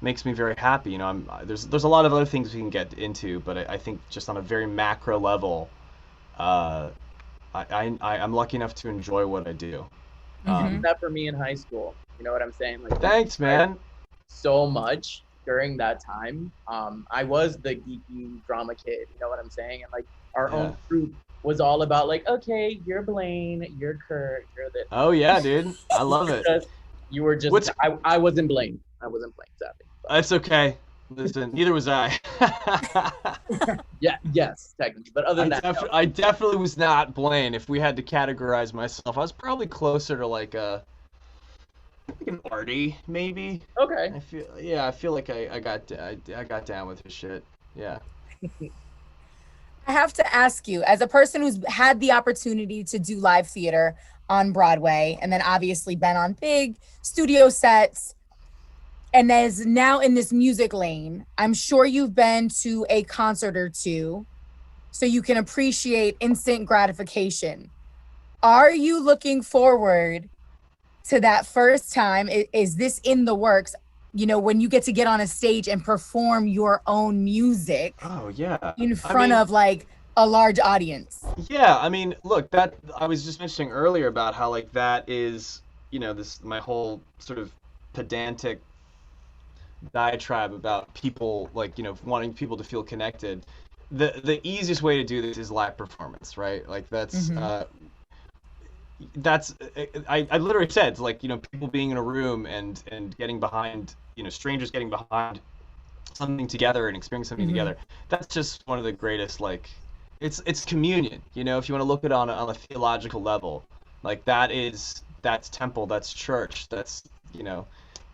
Speaker 1: makes me very happy. There's a lot of other things we can get into, but I think just on a very macro level, I'm lucky enough to enjoy what I do.
Speaker 3: That for me in high school. You know what I'm saying? Like,
Speaker 1: thanks, man.
Speaker 3: So much during that time. I was the geeky drama kid. You know what I'm saying? And like our own group was all about like, okay, you're Blaine, you're Kurt, you're this.
Speaker 1: Oh yeah, dude, I love it.
Speaker 3: You were just. I wasn't Blaine. I wasn't Blaine, sadly.
Speaker 1: That's okay. Listen, neither was I.
Speaker 3: Yeah, yes, technically. But other than that,
Speaker 1: I definitely was not Blaine. If we had to categorize myself, I was probably closer to like an arty, maybe.
Speaker 3: Okay.
Speaker 1: I feel like I got down with his shit. Yeah.
Speaker 2: I have to ask you, as a person who's had the opportunity to do live theater on Broadway, and then obviously been on big studio sets, and is now in this music lane, I'm sure you've been to a concert or two, so you can appreciate instant gratification. Are you looking forward to that first time? Is this in the works? You know, when you get to get on a stage and perform your own music.
Speaker 1: Oh yeah.
Speaker 2: In front of like a large audience.
Speaker 1: Yeah, I mean, look, that I was just mentioning earlier about how like that is, you know, this my whole sort of pedantic diatribe about people like, you know, wanting people to feel connected. The easiest way to do this is live performance, right? Like that's I literally said, like, you know, people being in a room and getting behind, you know, strangers getting behind something together and experiencing something together. That's just one of the greatest, like, it's communion, you know, if you want to look at it on a theological level. Like that's temple, that's church, that's, you know,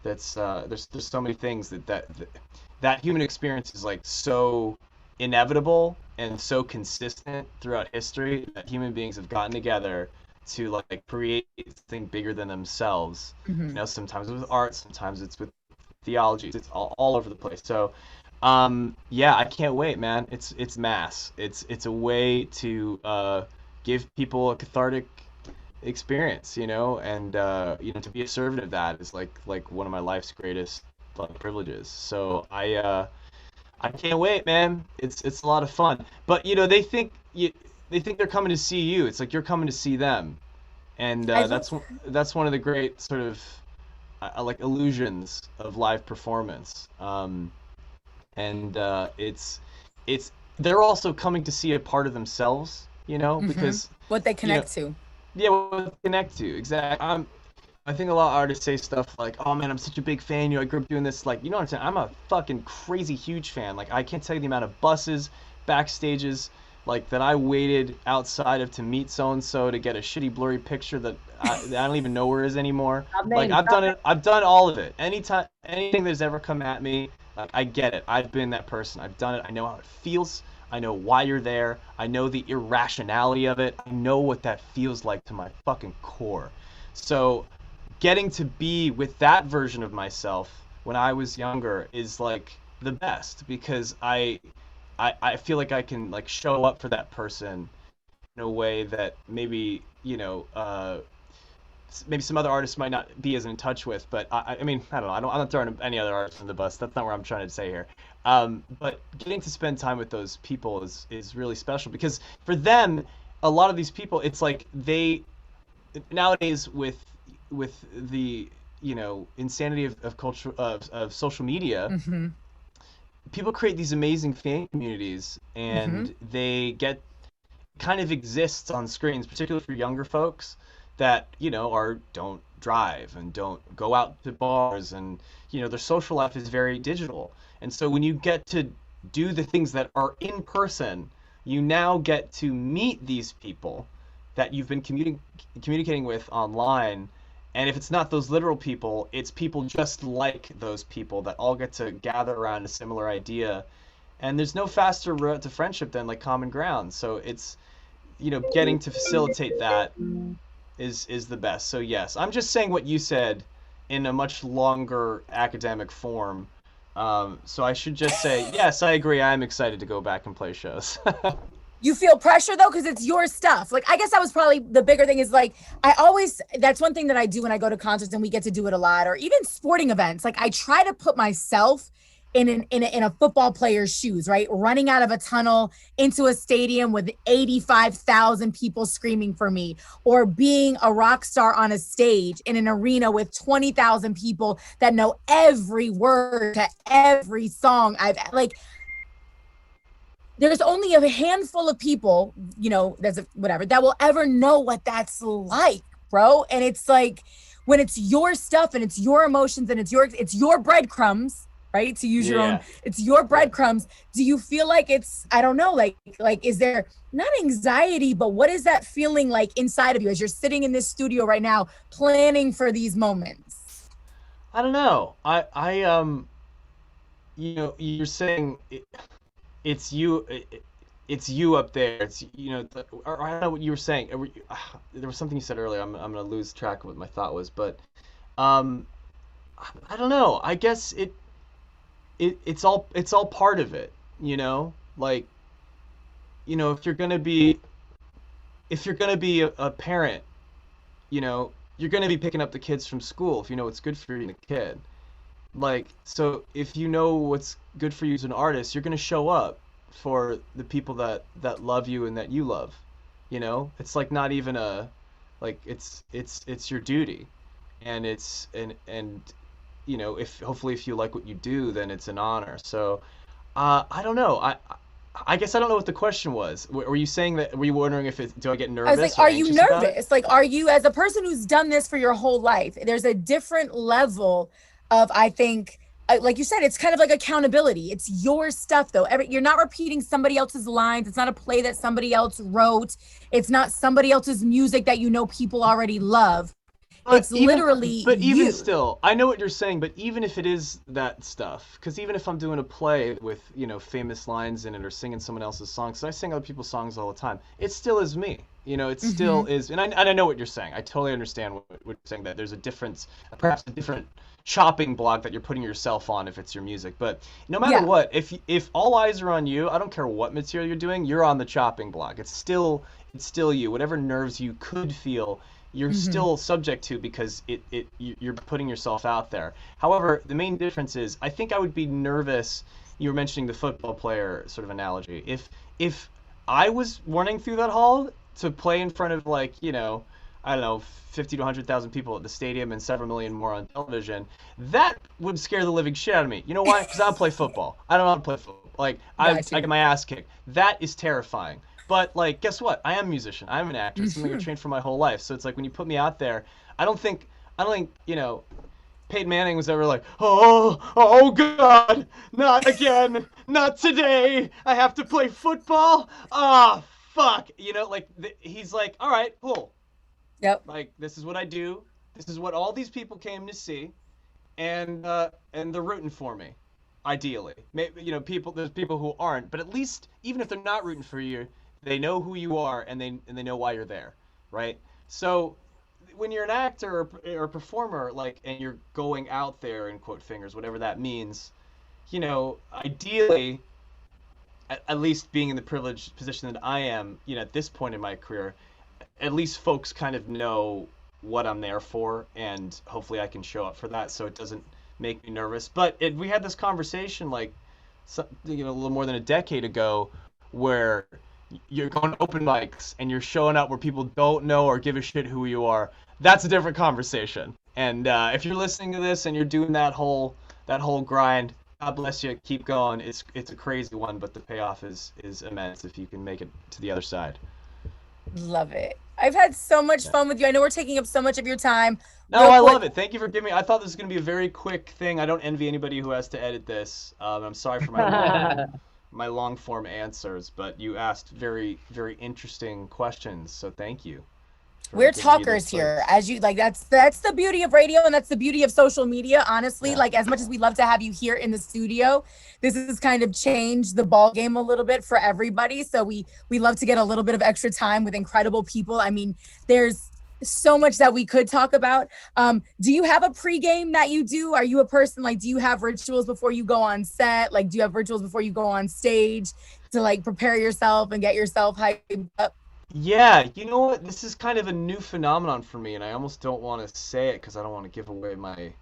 Speaker 1: that's there's so many things that human experience is like so inevitable and so consistent throughout history that human beings have gotten together to like create something bigger than themselves. You know, sometimes with art, sometimes it's with theology, it's all over the place. So yeah, I can't wait, man. It's mass. It's a way to give people a cathartic experience, you know, and you know, to be a servant of that is like one of my life's greatest privileges. So I can't wait, man. It's a lot of fun. But you know, they think they're coming to see you. It's like you're coming to see them, and that's one of the great sort of like illusions of live performance. And it's they're also coming to see a part of themselves, you know, because
Speaker 2: what they connect to.
Speaker 1: Yeah, what they connect to, exactly. I think a lot of artists say stuff like, "Oh man, I'm such a big fan. You know, I grew up doing this." Like, you know what I'm saying? I'm a fucking crazy huge fan. Like, I can't tell you the amount of buses, backstages, like that I waited outside of to meet so and so to get a shitty blurry picture that I don't even know where it is anymore. Like, I've done it. I've done all of it. Anything that's ever come at me, like, I get it. I've been that person. I've done it. I know how it feels. I know why you're there. I know the irrationality of it. I know what that feels like to my fucking core. So getting to be with that version of myself when I was younger is like the best, because I feel like I can like show up for that person in a way that maybe, you know, maybe some other artists might not be as in touch with. But I mean, I don't know. I'm not throwing any other artists in the bus. That's not what I'm trying to say here. But getting to spend time with those people is really special, because for them, a lot of these people, it's like they nowadays with the, you know, insanity of culture of social media, people create these amazing fan communities, and they get kind of exists on screens, particularly for younger folks that, you know, don't drive and don't go out to bars, and, you know, their social life is very digital. And so when you get to do the things that are in person, you now get to meet these people that you've been communicating with online. And if it's not those literal people, it's people just like those people that all get to gather around a similar idea. And there's no faster route to friendship than like common ground. So it's, you know, getting to facilitate that is the best. So yes, I'm just saying what you said in a much longer academic form. So I should just say, yes, I agree. I'm excited to go back and play shows.
Speaker 2: You feel pressure though, because it's your stuff. Like, I guess that was probably the bigger thing, is like, that's one thing that I do when I go to concerts, and we get to do it a lot, or even sporting events. Like, I try to put myself in a football player's shoes, right? Running out of a tunnel into a stadium with 85,000 people screaming for me, or being a rock star on a stage in an arena with 20,000 people that know every word to every song I've like. There's only a handful of people, whatever, that will ever know what that's like, bro. And it's like, when it's your stuff and it's your emotions and it's your breadcrumbs, right? To use your own, it's your breadcrumbs. Do you feel like it's, I don't know, like, is there not anxiety, but what is that feeling like inside of you as you're sitting in this studio right now, planning for these moments?
Speaker 1: I don't know. You're saying it's you, it's you up there. It's, or I don't know what you were saying. There was something you said earlier. I'm gonna lose track of what my thought was, but, I don't know. I guess it's all part of it, like, if you're gonna be a parent, you're gonna be picking up the kids from school if you know what's good for you and a kid. Like, so if you know what's good for you as an artist, you're gonna show up for the people that love you and that you love. It's like not even like it's your duty, and if hopefully if you like what you do, then it's an honor. So, I don't know. I guess I don't know what the question was. Were you saying that? Were you wondering if do I get nervous?
Speaker 2: I was like,
Speaker 1: or
Speaker 2: are you
Speaker 1: anxious about it?
Speaker 2: nervous? Like, are you, as a person who's done this for your whole life, there's a different level of, I think, like you said, it's kind of like accountability. It's your stuff, though. You're not repeating somebody else's lines. It's not a play that somebody else wrote. It's not somebody else's music that people already love. It's literally
Speaker 1: But even
Speaker 2: you.
Speaker 1: still, I know what you're saying, but even if it is that stuff, because even if I'm doing a play with, famous lines in it or singing someone else's songs, so I sing other people's songs all the time, it still is me. It still is, and I know what you're saying. I totally understand what you're saying, that there's a difference, perhaps a different chopping block that you're putting yourself on if it's your music. But no matter what, if all eyes are on you, I don't care what material you're doing, you're on the chopping block. It's still you. Whatever nerves you could feel, you're still subject to, because you're putting yourself out there. However, the main difference is, I think I would be nervous. You were mentioning the football player sort of analogy. If I was running through that hall to play in front of, like, I don't know, 50 to 100,000 people at the stadium and several million more on television, that would scare the living shit out of me. You know why? Because I don't play football. I don't know how to play football. Like, I get my ass kicked. That is terrifying. But, like, guess what? I am a musician. I'm an actor. It's something I've trained for my whole life. So it's like, when you put me out there, I don't think, Peyton Manning was ever like, oh God, not again, not today. I have to play football. Ah, fuck. He's like, all right, cool.
Speaker 2: Yep.
Speaker 1: Like, this is what I do. This is what all these people came to see, and they're rooting for me. Ideally, maybe there's people who aren't, but at least even if they're not rooting for you, they know who you are, and they know why you're there, right? So when you're an actor or a performer, like, and you're going out there and quote fingers, whatever that means, ideally, at least being in the privileged position that I am, at this point in my career, at least folks kind of know what I'm there for, and hopefully I can show up for that, so it doesn't make me nervous. But we had this conversation, like, a little more than a decade ago, where you're going to open mics and you're showing up where people don't know or give a shit who you are. That's a different conversation. And if you're listening to this and you're doing that whole grind, God bless you. Keep going. It's a crazy one, but the payoff is immense if you can make it to the other side.
Speaker 2: Love it. I've had so much fun with you. I know we're taking up so much of your time.
Speaker 1: No, I love it. Thank you for giving me. I thought this was going to be a very quick thing. I don't envy anybody who has to edit this. I'm sorry for my long form answers, but you asked very, very interesting questions. So thank you.
Speaker 2: We're talkers here, as you like. That's the beauty of radio, and that's the beauty of social media. Honestly, like, as much as we love to have you here in the studio, this has kind of changed the ball game a little bit for everybody. So we love to get a little bit of extra time with incredible people. I mean, there's so much that we could talk about. Do you have a pregame that you do? Are you a person, like, do you have rituals before you go on set? Like, do you have rituals before you go on stage to, like, prepare yourself and get yourself hyped up?
Speaker 1: Yeah, you know what? This is kind of a new phenomenon for me, and I almost don't want to say it because I don't want to give away my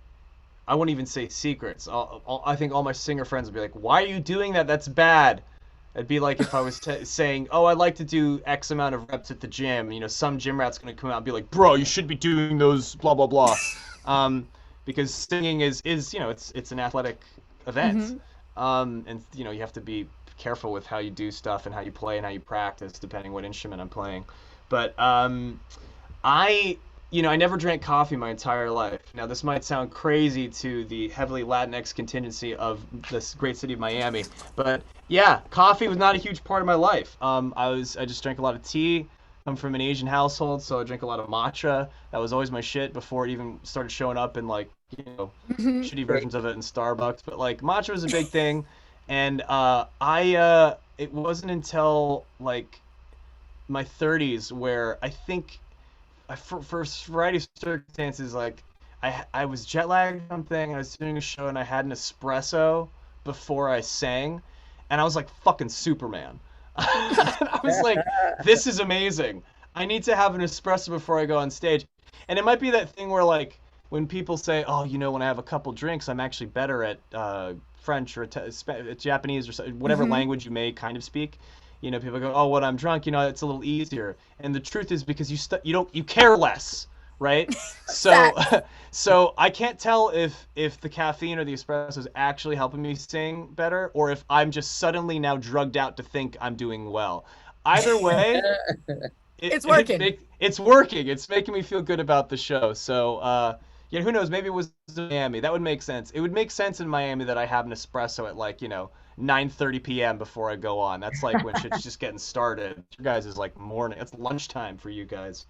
Speaker 1: I wouldn't even say secrets. I think all my singer friends would be like, "Why are you doing that? That's bad." It'd be like if I was saying, "Oh, I'd like to do X amount of reps at the gym." You know, some gym rat's gonna come out and be like, "Bro, you should be doing those blah blah blah," because singing is you know it's an athletic event, and you know you have to be careful with how you do stuff and how you play and how you practice depending what instrument I'm playing. But I you know, I never drank coffee my entire life. Now, this might sound crazy to the heavily Latinx contingency of this great city of Miami, but yeah, coffee was not a huge part of my life. I just drank a lot of tea. I'm from an Asian household, so I drank a lot of matcha. That was always my shit before it even started showing up in like, you know, shitty versions of it in Starbucks. But like matcha was a big thing, and it wasn't until like my 30s where I think for a variety of circumstances, like I was jet lagged or something, and I was doing a show, and I had an espresso before I sang, and I was like fucking Superman. I was like, this is amazing. I need to have an espresso before I go on stage. And it might be that thing where like when people say, oh, you know, when I have a couple drinks, I'm actually better at French or Japanese or whatever language you may kind of speak. You know, people go, oh, when I'm drunk, you know, it's a little easier. And the truth is because you care less, right? So I can't tell if the caffeine or the espresso is actually helping me sing better, or if I'm just suddenly now drugged out to think I'm doing well. Either way,
Speaker 2: it's working.
Speaker 1: It's working. It's making me feel good about the show. So yeah, who knows? Maybe it was Miami. That would make sense. It would make sense in Miami that I have an espresso at like, you know, 9:30 p.m. before I go on. That's like when shit's just getting started. You guys is like morning. It's lunchtime for you guys.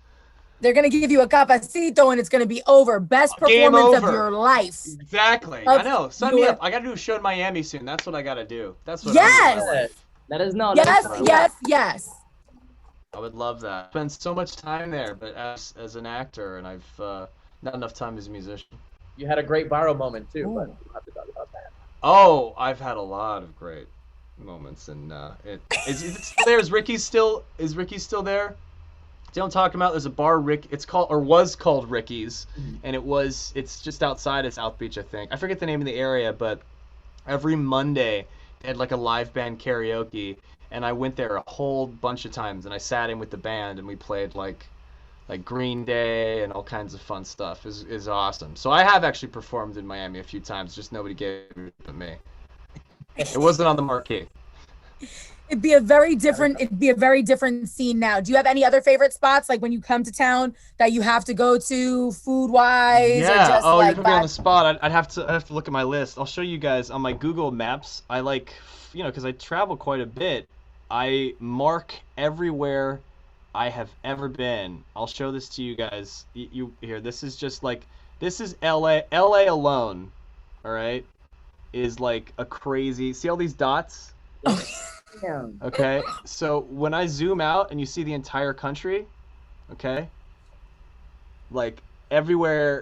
Speaker 2: They're gonna give you a cafecito and it's gonna be over. Best performance of your life.
Speaker 1: Exactly. I know. Sign me up. I gotta do a show in Miami soon. That's what I gotta do. That's what
Speaker 2: yes.
Speaker 4: Let us know.
Speaker 2: Yes.
Speaker 1: I would love that. I spent so much time there, but as an actor, and I've not enough time as a musician.
Speaker 3: You had a great viral moment too, but we'll have to talk about that.
Speaker 1: Oh, I've had a lot of great moments, and is it still there? Is Ricky still there? See what I'm talking about? There's a bar, it's called, or was called Ricky's, and it's just outside of South Beach, I think. I forget the name of the area, but every Monday they had like a live band karaoke, and I went there a whole bunch of times, and I sat in with the band, and we played like Green Day and all kinds of fun stuff. Is awesome. So I have actually performed in Miami a few times, just nobody gave it to me. It wasn't on the marquee.
Speaker 2: It'd be a very different scene now. Do you have any other favorite spots, like when you come to town, that you have to go to food wise?
Speaker 1: Yeah.
Speaker 2: Or just,
Speaker 1: oh,
Speaker 2: like,
Speaker 1: you're putting me on the spot. I'd have to look at my list. I'll show you guys on my Google Maps. I like, you know, because I travel quite a bit. I mark everywhere I have ever been. I'll show this to you guys. You here. This is just like, this is LA. LA alone, all right, is like a crazy. See all these dots? Okay, so when I zoom out and you see the entire country, okay, like everywhere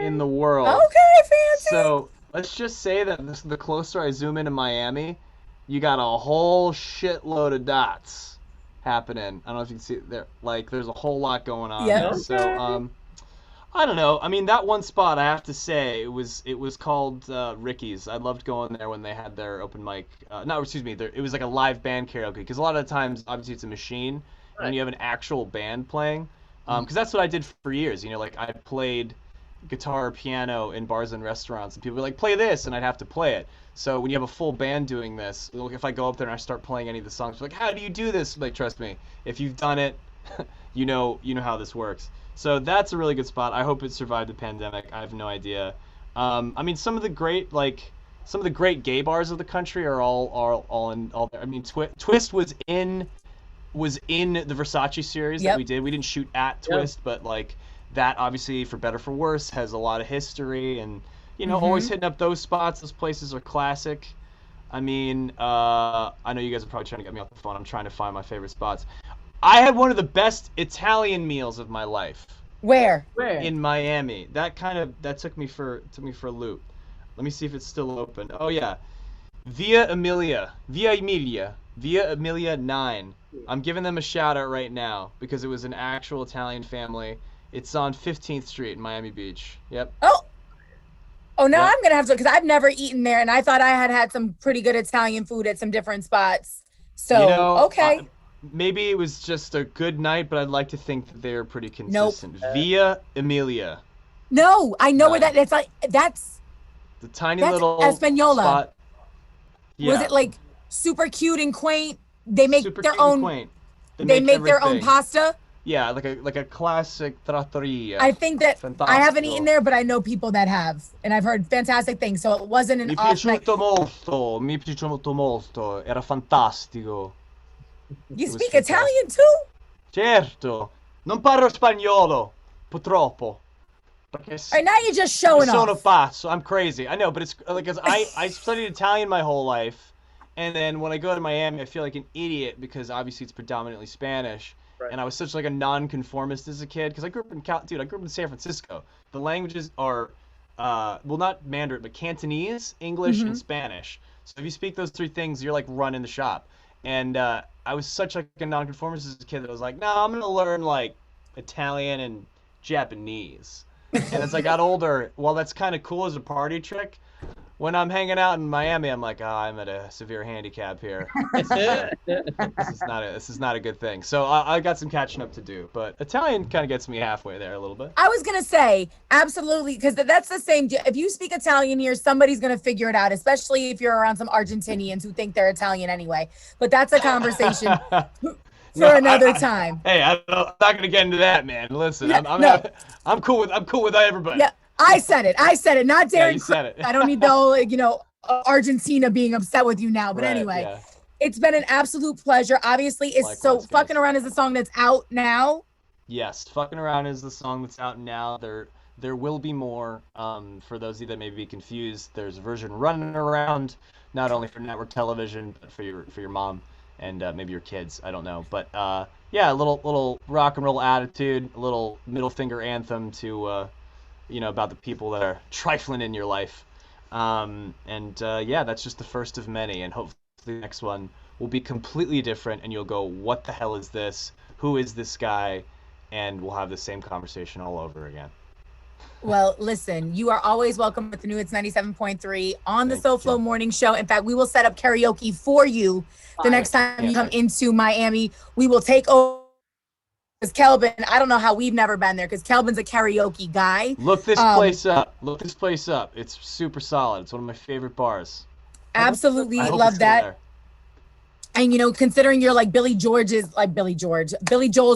Speaker 1: in the world.
Speaker 2: Okay, fancy.
Speaker 1: So let's just say that the closer I zoom into Miami, you got a whole shitload of dots happening. I don't know if you can see it there. Like there's a whole lot going on.
Speaker 2: Yeah.
Speaker 1: There. So I don't know. I mean, that one spot, I have to say, it was called Ricky's. I loved going there when they had their open mic. It was like a live band karaoke. Because a lot of the times, obviously, it's a machine, and you have an actual band playing. Because that's what I did for years. You know, like I played guitar or piano in bars and restaurants, and people were like, play this, and I'd have to play it. So when you have a full band doing this, like if I go up there and I start playing any of the songs, like, how do you do this? Like, trust me, if you've done it, you know how this works. So that's a really good spot. I hope it survived the pandemic. I have no idea. I mean, some of the great gay bars of the country are all there. I mean, Twist was in the Versace series that we did. We didn't shoot at Twist, but like that obviously, for better for worse, has a lot of history, and you know, always hitting up those spots. Those places are classic. I mean, I know you guys are probably trying to get me off the phone. I'm trying to find my favorite spots. I had one of the best Italian meals of my life.
Speaker 2: Where?
Speaker 1: In Miami. That took me for a loop. Let me see if it's still open. Oh yeah, Via Emilia 9. I'm giving them a shout out right now because it was an actual Italian family. It's on 15th Street in Miami Beach. Yep.
Speaker 2: Oh. Oh, no,
Speaker 1: Yeah.
Speaker 2: I'm going to have to, because I've never eaten there. And I thought I had some pretty good Italian food at some different spots.
Speaker 1: You
Speaker 2: So,
Speaker 1: know,
Speaker 2: okay.
Speaker 1: maybe it was just a good night, but I'd like to think that they're pretty
Speaker 2: Nope.
Speaker 1: consistent. Via Emilia,
Speaker 2: No, I know where
Speaker 1: Nice.
Speaker 2: that's like, that's
Speaker 1: the tiny
Speaker 2: That's
Speaker 1: little
Speaker 2: Espanola.
Speaker 1: spot. Yeah.
Speaker 2: Was it like super cute and quaint? They make
Speaker 1: super
Speaker 2: their
Speaker 1: cute and
Speaker 2: own,
Speaker 1: quaint.
Speaker 2: they make their own
Speaker 1: everything.
Speaker 2: pasta.
Speaker 1: Yeah, like a classic trattoria.
Speaker 2: I think that I haven't
Speaker 1: Fantastico.
Speaker 2: eaten there, but I know people that have, and I've heard fantastic things. So it wasn't an
Speaker 1: Mi è
Speaker 2: off night.
Speaker 1: piaciuto molto, mi è piaciuto molto, era fantastico.
Speaker 2: You
Speaker 1: was
Speaker 2: speak
Speaker 1: fantastic.
Speaker 2: Italian too?
Speaker 1: Certo, non parlo spagnolo, purtroppo. Perché
Speaker 2: All right, now you're just showing
Speaker 1: sono
Speaker 2: off.
Speaker 1: pazzo, I'm crazy. I know, but it's like, 'cause I studied Italian my whole life, and then when I go to Miami, I feel like an idiot because obviously it's predominantly Spanish.
Speaker 3: Right.
Speaker 1: And I was such like a nonconformist as a kid because I grew up in I grew up in San Francisco. The languages are, well, not Mandarin, but Cantonese, English, and Spanish. So if you speak those three things, you're like running the shop. And I was such like a nonconformist as a kid that I was like, no, I'm gonna learn like Italian and Japanese. And as I got older, while that's kind of cool as a party trick, when I'm hanging out in Miami, I'm like, oh, I'm at a severe handicap here. This is not a good thing. So I got some catching up to do, but Italian kind of gets me halfway there a little bit.
Speaker 2: I was gonna say absolutely, because that's the same. If you speak Italian here, somebody's gonna figure it out, especially if you're around some Argentinians who think they're Italian anyway. But that's a conversation for another time.
Speaker 1: Hey, I'm not gonna get into that, man. Listen,
Speaker 2: Yeah,
Speaker 1: I'm cool with everybody.
Speaker 2: Yeah, I said it, not Darren.
Speaker 1: Yeah, you said it.
Speaker 2: I don't need the whole, Argentina being upset with you now. But
Speaker 1: Right,
Speaker 2: anyway,
Speaker 1: yeah.
Speaker 2: It's been an absolute pleasure. Obviously, it's so
Speaker 1: Likewise,
Speaker 2: Fucking
Speaker 1: guys.
Speaker 2: Around is the song that's out now.
Speaker 1: Yes, Fucking Around is the song that's out now. There will be more. For those of you that may be confused, there's a version running around, not only for network television, but for your mom and maybe your kids. I don't know, but yeah, a little rock and roll attitude, a little middle finger anthem to about the people that are trifling in your life. Yeah, that's just the first of many, and hopefully the next one will be completely different, and you'll go, what the hell is this? Who is this guy? And we'll have the same conversation all over again.
Speaker 2: Well, listen, you are always welcome at the new It's 97.3 on the
Speaker 1: Thank
Speaker 2: Soul Flow
Speaker 1: you.
Speaker 2: Morning Show. In fact, we will set up karaoke for you the next time you come into Miami. We will take over. Because Kelvin, I don't know how we've never been there, because Kelvin's a karaoke guy.
Speaker 1: Look this place up. Look this place up. It's super solid. It's one of my favorite bars.
Speaker 2: Absolutely
Speaker 1: I hope
Speaker 2: love
Speaker 1: it's still
Speaker 2: that.
Speaker 1: there.
Speaker 2: And considering you're like Billy Joel's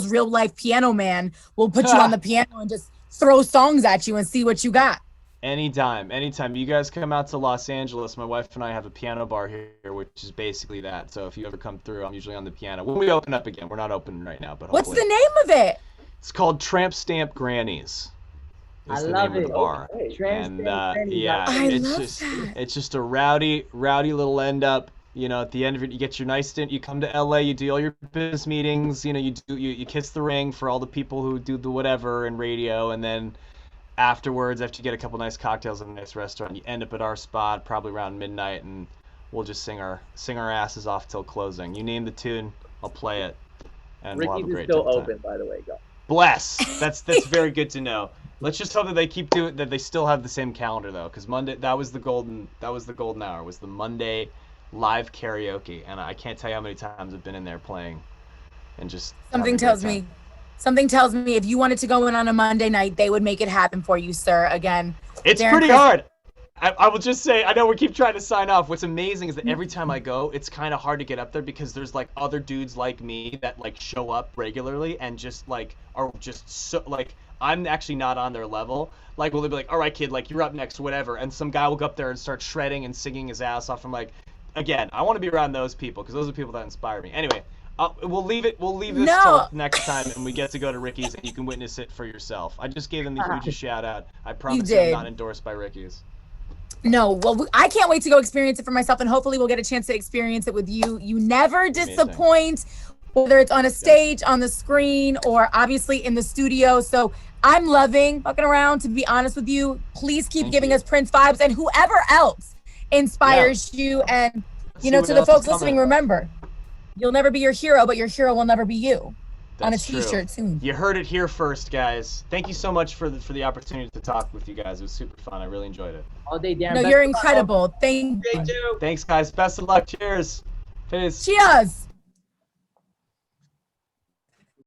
Speaker 2: real life piano man, we'll put you on the piano and just throw songs at you and see what you got.
Speaker 1: Anytime. You guys come out to Los Angeles, my wife and I have a piano bar here, which is basically that. So if you ever come through, I'm usually on the piano. When we open up again, we're not open right now, but
Speaker 2: What's
Speaker 1: hopefully.
Speaker 2: the name of it?
Speaker 1: It's called Tramp Stamp Grannies.
Speaker 4: I
Speaker 1: Is the
Speaker 4: love
Speaker 1: name of
Speaker 4: it.
Speaker 1: the bar.
Speaker 4: Tramp
Speaker 1: And
Speaker 4: Stamp Grannies,
Speaker 1: yeah,
Speaker 2: I
Speaker 1: it's
Speaker 2: love
Speaker 1: just
Speaker 2: that.
Speaker 1: it's just a rowdy little end up. At the end of it, you get your nice stint. You come to LA, you do all your business meetings. You kiss the ring for all the people who do the whatever in radio, and then afterwards, after you get a couple nice cocktails in a nice restaurant, you end up at our spot probably around midnight, and we'll just sing our asses off till closing. You name the tune, I'll play it, and we'll have
Speaker 3: Ricky's
Speaker 1: a
Speaker 3: is
Speaker 1: great
Speaker 3: still
Speaker 1: time.
Speaker 3: open, by the way. Go.
Speaker 1: Bless. That's very good to know. Let's just hope that they keep doing that. They still have the same calendar though, because Monday that was the golden hour. Was the Monday live karaoke, and I can't tell you how many times I've been in there playing, and just
Speaker 2: Something tells me if you wanted to go in on a Monday night, they would make it happen for you, sir. Again,
Speaker 1: it's
Speaker 2: Darren
Speaker 1: pretty
Speaker 2: Criss-
Speaker 1: hard. I will just say, I know we keep trying to sign off. What's amazing is that every time I go, it's kind of hard to get up there because there's like other dudes like me that like show up regularly and just like are just so like I'm actually not on their level. Like, will they be like, all right, kid, like you're up next, whatever, and some guy will go up there and start shredding and singing his ass off. I'm like, again, I want to be around those people because those are people that inspire me. Anyway, we'll leave this till next time, and we get to go to Ricky's, and you can witness it for yourself. I just gave them the hugest shout out. I promise
Speaker 2: did.
Speaker 1: I'm not endorsed by Ricky's.
Speaker 2: No, well, I can't wait to go experience it for myself, and hopefully we'll get a chance to experience it with you. You never disappoint, whether it's on a stage, on the screen, or obviously in the studio. So I'm loving Fucking Around, to be honest with you. Please keep
Speaker 1: Thank
Speaker 2: giving
Speaker 1: you.
Speaker 2: us Prince vibes and whoever else inspires you. And,
Speaker 1: See
Speaker 2: to
Speaker 1: what
Speaker 2: the
Speaker 1: else
Speaker 2: folks
Speaker 1: is coming.
Speaker 2: listening, remember, you'll never be your hero, but your hero will never be you. on a
Speaker 1: That's true.
Speaker 2: t-shirt soon.
Speaker 1: You heard it here first, guys. Thank you so much for the opportunity to talk with you guys. It was super fun. I really enjoyed it.
Speaker 4: All day, Darren.
Speaker 2: No,
Speaker 4: Best
Speaker 2: you're
Speaker 4: of luck.
Speaker 2: incredible. Thank
Speaker 4: Day
Speaker 2: you.
Speaker 4: two.
Speaker 1: Thanks, guys. Best of luck. Cheers. Peace.
Speaker 2: Cheers.